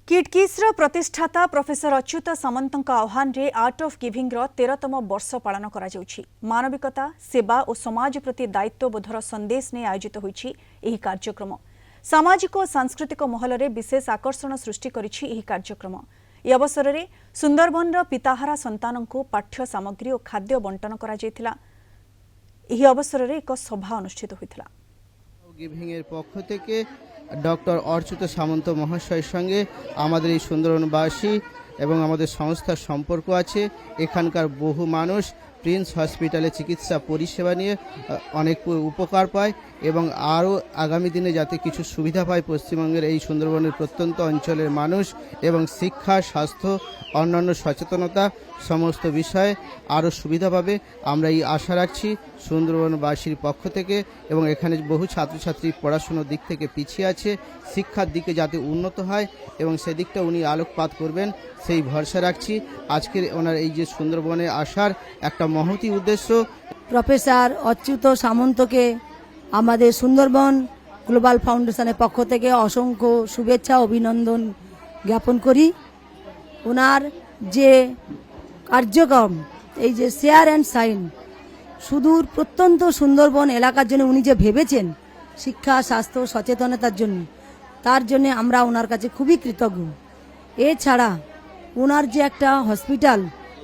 किडकिस्र प्रतिष्ठाता professor Achyut सामंतଙ୍କ आह्वान art of giving 13तम वर्ष पालन करा जाउछि। मानविकता सेवा और समाज प्रति दायित्वबोधर संदेश ने आयोजित होइछि एही कार्यक्रम। सामाजिक और सांस्कृतिक महल में विशेष आकर्षण सृष्टि करिछि एही कार्यक्रम। ए अवसर में सुंदरबन पिताहारा संतान को पाठ्य सामग्री और खाद्य बंटन करा जायतिला। एही अवसर में एक सभा अनुष्ठित होइतिला। गिविंग एर पक्ष থেকে ডক্টর অচ্যুত সামন্ত মহাশয়ের সঙ্গে আমাদের এই সুন্দরবনবাসী এবং আমাদের সংস্থার সম্পর্ক আছে। এখানকার বহু মানুষ প্রিন্স হসপিটালে চিকিৎসা পরিষেবা নিয়ে অনেক উপকার পায় এবং আরও আগামী দিনে যাতে কিছু সুবিধা পায় পশ্চিমবঙ্গের এই সুন্দরবনের প্রত্যন্ত অঞ্চলের মানুষ এবং শিক্ষা স্বাস্থ্য অন্যান্য সচেতনতা সমস্ত বিষয়ে আরও সুবিধা পাবে আমরা এই আশা রাখছি সুন্দরবনবাসীর পক্ষ থেকে। এবং এখানে বহু ছাত্রছাত্রী পড়াশোনার দিক থেকে পিছিয়ে আছে, শিক্ষার দিকে যাতে উন্নত হয় এবং সেদিকটা উনি আলোকপাত করবেন সেই ভরসা রাখছি। আজকের ওনার এই যে সুন্দরবনে আসার একটা মহতি উদ্দেশ্য। প্রফেসর অচ্যুত সামন্তকে আমাদের সুন্দরবন গ্লোবাল ফাউন্ডেশনের পক্ষ থেকে অসংখ্য শুভেচ্ছা অভিনন্দন জ্ঞাপন করি। ওনার যে কার্যক্রম এই যে শেয়ার অ্যান্ড সাইন সুদূর প্রত্যন্ত সুন্দরবন এলাকার জন্য উনি যে ভেবেছেন শিক্ষা স্বাস্থ্য সচেতনতার জন্য, তার জন্য আমরা ওনার কাছে খুবই কৃতজ্ঞ। এছাড়া ওনার যে একটা হসপিটাল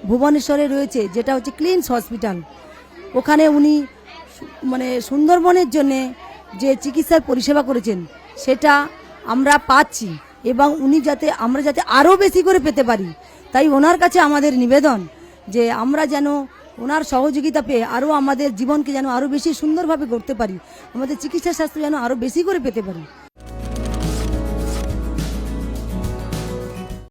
ভুবনেশ্বরে রয়েছে যেটা হচ্ছে ক্লিনস হসপিটাল, ওখানে উনি মানে সুন্দরবনের জন্যে যে চিকিৎসার পরিষেবা করেছেন সেটা আমরা পাচ্ছি এবং উনি যাতে আমরা যাতে আরও বেশি করে পেতে পারি, তাই ওনার কাছে আমাদের নিবেদন যে আমরা যেন ওনার সহযোগিতা পেয়ে আরও আমাদের জীবনকে যেন আরও বেশি সুন্দরভাবে করতে পারি, আমাদের চিকিৎসা শাস্ত্র যেন আরও বেশি করে পেতে পারি।